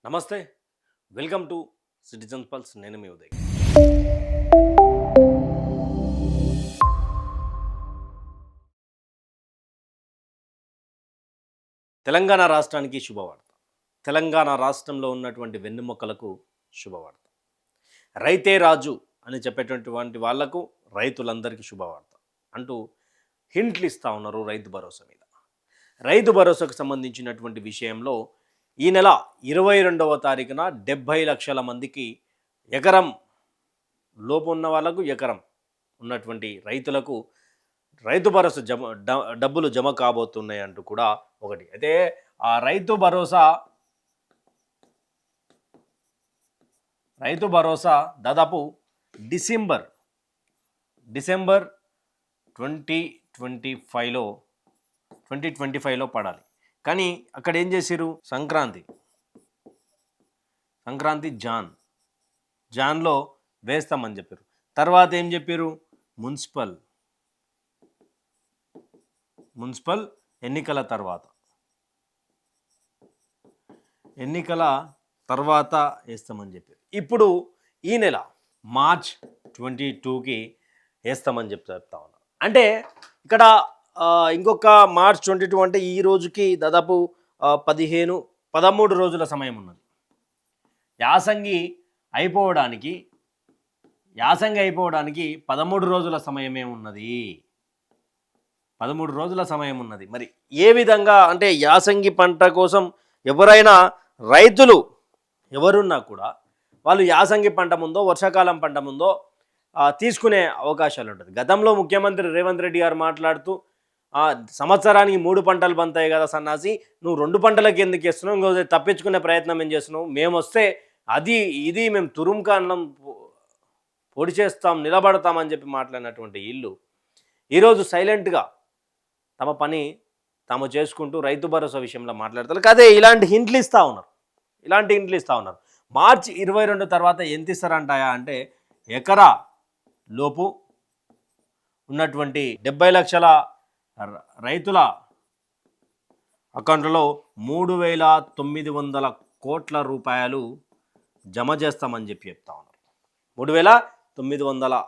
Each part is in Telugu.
నమస్తే, వెల్కమ్ టు సిటిజన్ పల్స్. నేను మీ ఉదయ్. తెలంగాణ రాష్ట్రానికి శుభవార్త. తెలంగాణ రాష్ట్రంలో ఉన్నటువంటి వెన్నెముకలకు శుభవార్త. రైతే రాజు అని చెప్పేటటువంటి వాళ్లకు రైతులందరికీ శుభవార్త అంటూ హింట్లు ఇస్తూ ఉన్నారు రైతు భరోసా మీద. రైతు భరోసాకు సంబంధించినటువంటి విషయంలో ఈ నెల 22వ తారీఖున 70 లక్షల మందికి ఎకరం లోపు ఉన్న వాళ్ళకు, ఎకరం ఉన్నటువంటి రైతులకు రైతు భరోసా డబ్బులు జమ కాబోతున్నాయి అంటూ కూడా ఒకటి. అయితే ఆ రైతు భరోసా దాదాపు డిసెంబర్ 2025లో పడాలి. కానీ అక్కడ ఏం చేసిరు, సంక్రాంతి జాన్లో వేస్తామని చెప్పారు. తర్వాత ఏం చెప్పారు, మున్సిపల్ ఎన్నికల తర్వాత వేస్తామని చెప్పారు. ఇప్పుడు ఈ నెల మార్చ్ 22కి వేస్తామని చెప్తా ఉన్నారు. అంటే ఇక్కడ ఇంకొక మార్చ్ 22 అంటే ఈ రోజుకి దాదాపు 13 రోజుల సమయం ఉన్నది. యాసంగి అయిపోవడానికి 13 రోజుల సమయమే ఉన్నది. 13 రోజుల సమయం ఉన్నది. మరి ఏ విధంగా అంటే యాసంగి పంట కోసం ఎవరైనా రైతులు ఎవరున్నా కూడా వాళ్ళు యాసంగి పంట ముందో వర్షాకాలం పంట ముందో తీసుకునే అవకాశాలు ఉంటుంది. గతంలో ముఖ్యమంత్రి రేవంత్ రెడ్డి గారు మాట్లాడుతూ సంవత్సరానికి 3 పంటలు పంతాయి కదా సన్నాసి, నువ్వు 2 పంటలకి ఎందుకు వేస్తున్నావు, ఇంకో తప్పించుకునే ప్రయత్నం ఏం చేస్తున్నావు, మేము వస్తే ఇది మేము తురుంకాన్నం పొడి చేస్తాం, నిలబడతామని చెప్పి మాట్లాడినటువంటి వీళ్ళు ఈరోజు సైలెంట్గా తమ పని తాము చేసుకుంటూ రైతు భరోసా విషయంలో మాట్లాడతారు. అదే ఇలాంటి హింట్లు ఇస్తూ ఉన్నారు. మార్చి 22 తర్వాత ఎంత ఇస్తారంటాయా అంటే ఎకరా లోపు ఉన్నటువంటి 70 లక్షల రైతుల అకౌంట్లలో 3,900 కోట్ల రూపాయలు జమ చేస్తామని చెప్తా ఉన్నారు. 3,900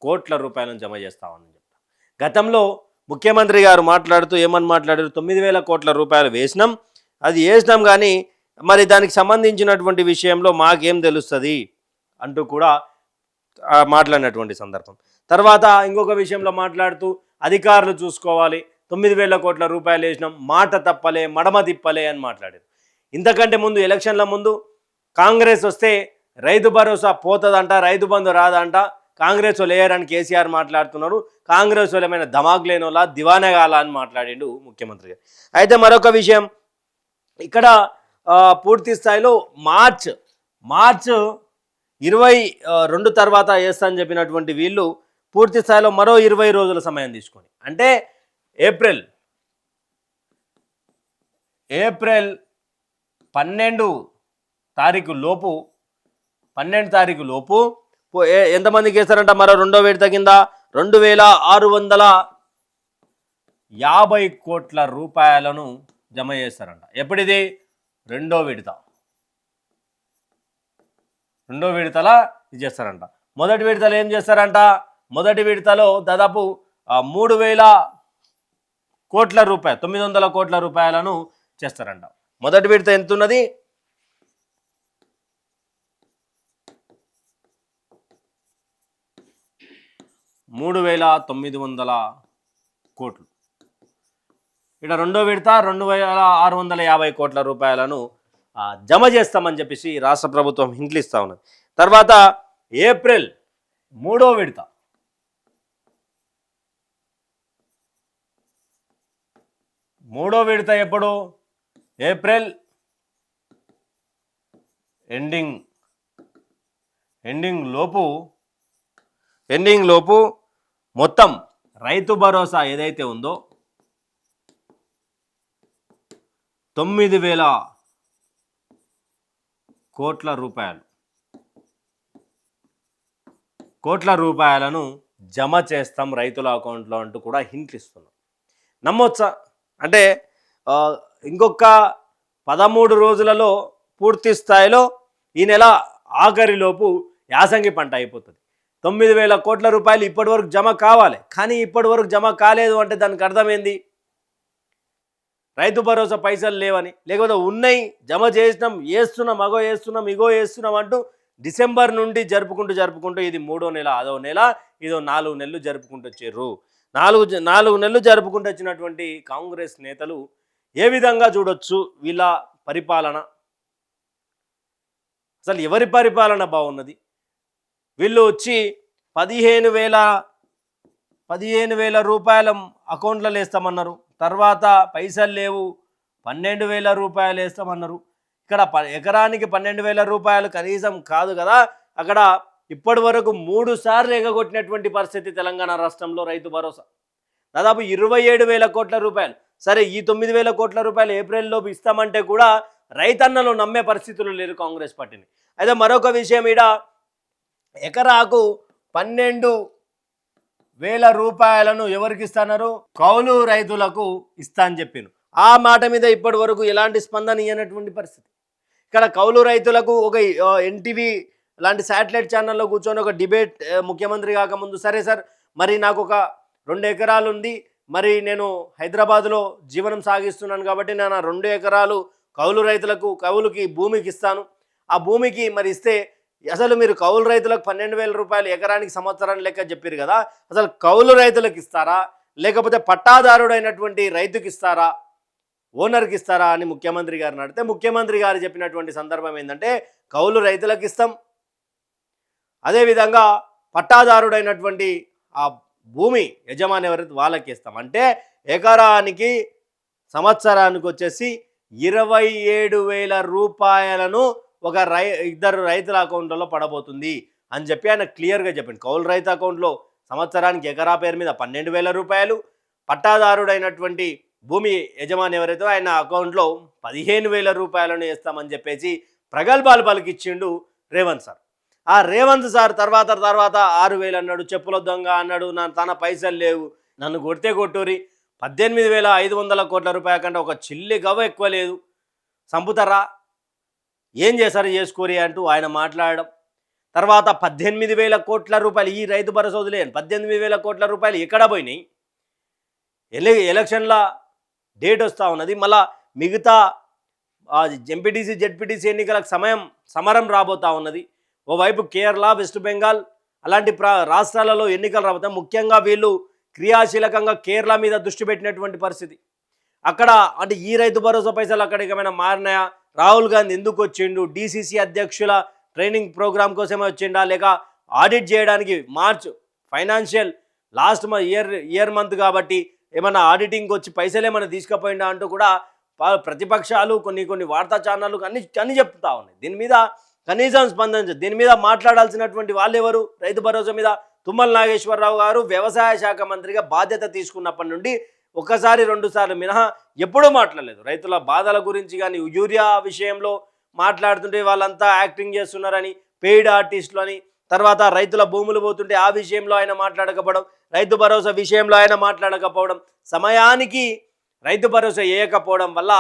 కోట్ల రూపాయలను జమ చేస్తామని చెప్తా. గతంలో ముఖ్యమంత్రి గారు మాట్లాడుతూ ఏమని మాట్లాడారు, 9,000 కోట్ల రూపాయలు వేసినాం కానీ మరి దానికి సంబంధించినటువంటి విషయంలో మాకేం తెలుస్తుంది అంటూ కూడా మాట్లాడినటువంటి సందర్భం. తర్వాత ఇంకొక విషయంలో మాట్లాడుతూ అధికారులు చూసుకోవాలి, 9,000 కోట్ల రూపాయలు వేసినాం, మాట తప్పలే మడమ తిప్పలే అని మాట్లాడారు. ఇంతకంటే ముందు ఎలక్షన్ల ముందు కాంగ్రెస్ వస్తే రైతు భరోసా పోతుందంట, రైతు బంధు రాదంట, కాంగ్రెస్ వాళ్ళు వేయరని కేసీఆర్ మాట్లాడుతున్నారు, కాంగ్రెస్ వాళ్ళు ఏమైనా ధమాక్ లేనోలా దివానగాల అని మాట్లాడిండు ముఖ్యమంత్రి గారు. అయితే మరొక విషయం, ఇక్కడ పూర్తి స్థాయిలో మార్చ్ 22 తర్వాత వేస్తా అని చెప్పినటువంటి వీళ్ళు పూర్తి స్థాయిలో మరో 20 రోజుల సమయం తీసుకొని, అంటే ఏప్రిల్ 12 తారీఖు లోపు ఎంతమందికి వేస్తారంట, మరో రెండో విడత కింద 2,650 కోట్ల రూపాయలను జమ చేస్తారంట. ఎప్పుడిది, రెండో విడతలా ఇది చేస్తారంట. మొదటి విడతలో ఏం చేస్తారంట, మొదటి విడతలో దాదాపు 3,000 కోట్ల రూపాయలు 900 కోట్ల రూపాయలను చేస్తారంట. మొదటి విడత ఎంత ఉన్నది, 3,900 కోట్లు. ఇక్కడ రెండో విడత 2,650 కోట్ల రూపాయలను జమ చేస్తామని చెప్పేసి రాష్ట్ర ప్రభుత్వం హింట్లు ఇస్తూ ఉన్నది. తర్వాత ఏప్రిల్ మూడో విడత ఎప్పుడు, ఏప్రిల్ ఎండింగ్ లోపు మొత్తం రైతు భరోసా ఏదైతే ఉందో 9,000 కోట్ల రూపాయలను జమ చేస్తాం రైతుల అకౌంట్లో అంటూ కూడా హింట్లు ఇస్తున్నాం. నమ్మొచ్చా అంటే ఇంకొక 13 రోజులలో పూర్తి స్థాయిలో ఈ నెల ఆఖరిలోపు యాసంగి పంట అయిపోతుంది. 9,000 కోట్ల రూపాయలు ఇప్పటివరకు జమ కావాలి, కానీ ఇప్పటివరకు జమ కాలేదు అంటే దానికి అర్థమైంది రైతు భరోసా పైసలు లేవని, లేకపోతే ఉన్నాయి జమ చేసినాం, వేస్తున్నాం, అగో వేస్తున్నాం, ఇగో వేస్తున్నాం అంటూ డిసెంబర్ నుండి జరుపుకుంటూ ఇది 3వ నెల, 5వ నెల, ఇదో 4 నెలలు జరుపుకుంటూ వచ్చారు. 4 నెలలు జరుపుకుంటూ వచ్చినటువంటి కాంగ్రెస్ నేతలు ఏ విధంగా చూడొచ్చు వీళ్ళ పరిపాలన? అసలు ఎవరి పరిపాలన బాగున్నది? వీళ్ళు వచ్చి 15,000 రూపాయల అకౌంట్లలో వేస్తామన్నారు, తర్వాత పైసలు లేవు 12,000 రూపాయలు వేస్తామన్నారు. ఇక్కడ ఎకరానికి 12,000 రూపాయలు కనీసం కాదు కదా, అక్కడ ఇప్పటి వరకు 3 సార్లు ఎగగొట్టినటువంటి పరిస్థితి తెలంగాణ రాష్ట్రంలో రైతు భరోసా. దాదాపు 27,000 కోట్ల రూపాయలు. సరే, ఈ 9,000 కోట్ల రూపాయలు ఏప్రిల్లోపు ఇస్తామంటే కూడా రైతన్నలు నమ్మే పరిస్థితులు లేరు కాంగ్రెస్ పార్టీని. అయితే మరొక విషయం, ఈడ ఎకరాకు 12,000 రూపాయలను ఎవరికి ఇస్తున్నారు? కౌలు రైతులకు ఇస్తా అని చెప్పాను. ఆ మాట మీద ఇప్పటి వరకు ఎలాంటి స్పందన ఇవ్వనటువంటి పరిస్థితి. ఇక్కడ కౌలు రైతులకు ఒక ఎన్టీవీ లాంటి శాటిలైట్ ఛానల్లో కూర్చొని ఒక డిబేట్, ముఖ్యమంత్రి కాకముందు, సరే సార్ మరి నాకు ఒక 2 ఎకరాలు ఉంది, మరి నేను హైదరాబాద్లో జీవనం సాగిస్తున్నాను కాబట్టి నేను 2 ఎకరాలు కౌలు రైతులకు కౌలుకి భూమికి ఇస్తాను, ఆ భూమికి మరి ఇస్తే అసలు మీరు కౌలు రైతులకు 12,000 రూపాయలు ఎకరానికి సంవత్సరాన్ని లెక్క చెప్పారు కదా, అసలు కౌలు రైతులకు ఇస్తారా లేకపోతే పట్టాదారుడైనటువంటి రైతుకి ఇస్తారా, ఓనర్కి ఇస్తారా అని ముఖ్యమంత్రి గారిని అడిగితే ముఖ్యమంత్రి గారు చెప్పినటువంటి సందర్భం ఏంటంటే కౌలు రైతులకు ఇస్తాం, అదేవిధంగా పట్టాదారుడైనటువంటి ఆ భూమి యజమాని ఎవరైతే వాళ్ళకి ఇస్తాం. అంటే ఎకరానికి సంవత్సరానికి వచ్చేసి 27,000 రూపాయలను ఒక ఇద్దరు రైతుల అకౌంట్లో పడబోతుంది అని చెప్పి ఆయన క్లియర్గా చెప్పింది. కౌలు రైతు అకౌంట్లో సంవత్సరానికి ఎకరా పేరు మీద 12,000 రూపాయలు, పట్టాదారుడైనటువంటి భూమి యజమాని ఎవరైతే ఆయన అకౌంట్లో 15,000 రూపాయలను వేస్తామని చెప్పేసి ప్రగల్భాలు పలికిచ్చిండు రేవంత్ సార్. ఆ రేవంత్ సార్ తర్వాత 6,000 అన్నాడు, చెప్పుల దొంగ అన్నాడు, తన పైసలు లేవు, నన్ను కొడితే కొట్టూరి, 18,500 కోట్ల రూపాయల కంటే ఒక చిల్లి గవ్వ ఎక్కువ లేదు, సంపుతారా, ఏం చేశారు చేసుకోరి అంటూ ఆయన మాట్లాడడం. తర్వాత 18,000 కోట్ల రూపాయలు ఈ రైతు భరోసా వదిలేయండి, 18,000 కోట్ల రూపాయలు ఎక్కడ పోయినాయి? ఎలక్షన్ల డేట్ వస్తూ ఉన్నది, మళ్ళా మిగతా ఎంపీటీసీ జెడ్పీటీసీ ఎన్నికలకు సమరం రాబోతూ ఉన్నది. ఓవైపు కేరళ, వెస్ట్ బెంగాల్ అలాంటి రాష్ట్రాలలో ఎన్నికలు రాబోతాయి. ముఖ్యంగా వీళ్ళు క్రియాశీలకంగా కేరళ మీద దృష్టి పెట్టినటువంటి పరిస్థితి. అక్కడ అంటే ఈ రైతు భరోసా పైసలు అక్కడ ఏమైనా మారినాయా? రాహుల్ గాంధీ ఎందుకు వచ్చిండు? డీసీసీ అధ్యక్షుల ట్రైనింగ్ ప్రోగ్రామ్ కోసమే వచ్చిండా, లేక ఆడిట్ చేయడానికి March financial last year month కాబట్టి ఏమన్నా ఆడిటింగ్ వచ్చి పైసలు ఏమైనా తీసుకుపోయిందా అంటూ కూడా ప్రతిపక్షాలు కొన్ని వార్తా ఛానళ్ళు అన్ని చెప్తా ఉన్నాయి. దీని మీద కనీసం స్పందించదు. దీని మీద మాట్లాడాల్సినటువంటి వాళ్ళు ఎవరు? రైతు భరోసా మీద తుమ్మల నాగేశ్వరరావు గారు వ్యవసాయ శాఖ మంత్రిగా బాధ్యత తీసుకున్నప్పటి నుండి 1-2 సార్లు మినహా ఎప్పుడూ మాట్లాడలేదు. రైతుల బాధల గురించి కానీ, యూరియా విషయంలో మాట్లాడుతుంటే వాళ్ళంతా యాక్టింగ్ చేస్తున్నారని, పెయిడ్ ఆర్టిస్టులు అని, తర్వాత రైతుల భూములు పోతుంటే ఆ విషయంలో ఆయన మాట్లాడకపోవడం, రైతు భరోసా విషయంలో ఆయన మాట్లాడకపోవడం, సమయానికి రైతు భరోసా వేయకపోవడం వల్ల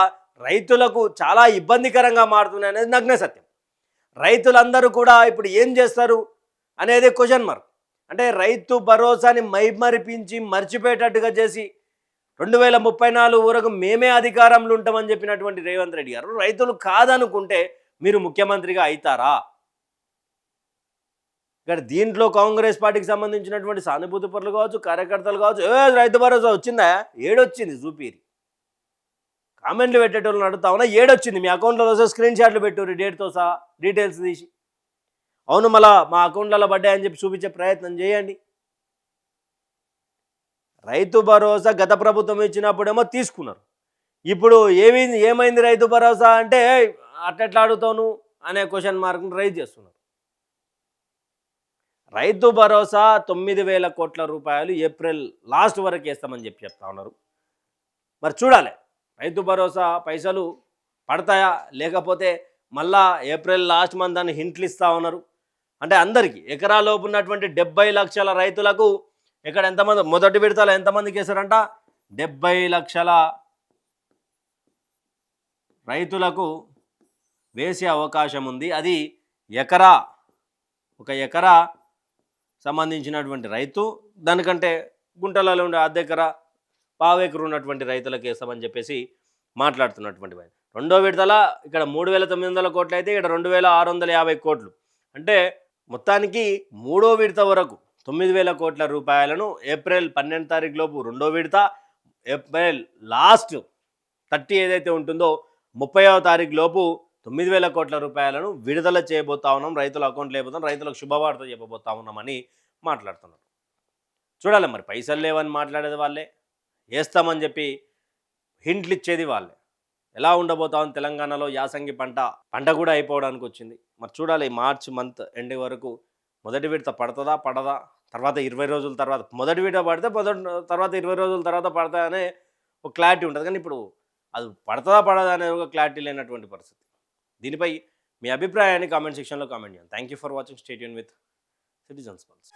రైతులకు చాలా ఇబ్బందికరంగా మారుతుంది అనేది నగ్న సత్యం. రైతులందరూ కూడా ఇప్పుడు ఏం చేస్తారు అనేది క్వశ్చన్ మార్క్. అంటే రైతు భరోసాని మైమరిపించి మర్చిపోయేటట్టుగా చేసి 2034 వరకు మేమే అధికారంలో ఉంటామని చెప్పినటువంటి రేవంత్ రెడ్డి గారు రైతులు కాదనుకుంటే మీరు ముఖ్యమంత్రిగా అవుతారా? ఇక్కడ దీంట్లో కాంగ్రెస్ పార్టీకి సంబంధించినటువంటి సానుభూతి పరులు కావచ్చు, కార్యకర్తలు కావచ్చు, రైతు భరోసా వచ్చిందా, ఏడొచ్చింది చూపిరి, కామెంట్లు పెట్టేటోళ్ళని అడుగుతా ఉన్నా, ఏడొచ్చింది మీ అకౌంట్లో వస్తే స్క్రీన్ షాట్లు పెట్టు డేట్తో సహా డీటెయిల్స్ తీసి, అవును మళ్ళా మా అకౌంట్లలో పడ్డాయని చెప్పి చూపించే ప్రయత్నం చేయండి. రైతు భరోసా గత ప్రభుత్వం ఇచ్చినప్పుడేమో తీసుకున్నారు, ఇప్పుడు ఏమైంది రైతు భరోసా అంటే అట్లా అడుగుతాను అనే క్వశ్చన్ మార్క్ని రైజ్ చేస్తున్నారు. రైతు భరోసా 9,000 కోట్ల రూపాయలు ఏప్రిల్ లాస్ట్ వరకు వేస్తామని చెప్తా ఉన్నారు. మరి చూడాలి రైతు భరోసా పైసలు పడతాయా, లేకపోతే మళ్ళా ఏప్రిల్ లాస్ట్ మంత్ అని హింట్లు ఇస్తూ ఉన్నారు. అంటే అందరికీ ఎకరాలోపు ఉన్నటువంటి 70 లక్షల రైతులకు ఇక్కడ ఎంతమంది మొదటి విడతలో ఎంతమందికి వేశారంట? 70 లక్షల రైతులకు వేసే అవకాశం ఉంది. అది ఎకరా, ఒక ఎకరా సంబంధించినటువంటి రైతు, దానికంటే గుంటలలో ఉండే అర్ధెకరా, పావెకరు ఉన్నటువంటి రైతులకు వేస్తామని చెప్పేసి మాట్లాడుతున్నటువంటి వారు. రెండో విడతల ఇక్కడ 3,900 కోట్లు అయితే ఇక్కడ 2,650 కోట్లు. అంటే మొత్తానికి మూడో విడత వరకు 9,000 కోట్ల రూపాయలను ఏప్రిల్ 12 తారీఖు లోపు రెండో విడత, ఏప్రిల్ లాస్ట్ 30 ఏదైతే ఉంటుందో 30వ తారీఖు లోపు 9,000 కోట్ల రూపాయలను విడుదల చేయబోతా ఉన్నాం, రైతుల అకౌంట్లో వేయబోతాం, రైతులకు శుభవార్త చెప్పబోతా ఉన్నామని మాట్లాడుతున్నారు. చూడాలి మరి, పైసలు లేవని మాట్లాడేది వాళ్ళే, వేస్తామని చెప్పి హింట్లు ఇచ్చేది వాళ్ళే. ఎలా ఉండబోతామని తెలంగాణలో యాసంగి పంట కూడా అయిపోవడానికి వచ్చింది. మరి చూడాలి మార్చ్ మంత్ ఎండ్ వరకు మొదటి విడత పడుతుందా పడదా, తర్వాత 20 రోజుల తర్వాత మొదటి విడత పడితే తర్వాత 20 రోజుల తర్వాత పడతా అనే ఒక క్లారిటీ ఉంటుంది. కానీ ఇప్పుడు అది పడుతుందా పడదా అనే ఒక క్లారిటీ లేనటువంటి పరిస్థితి. దీనిపై మీ అభిప్రాయాన్ని కామెంట్ సెక్షన్లో కామెంట్ చేయండి. Thank you for watching. Stay tune with citizens pulse.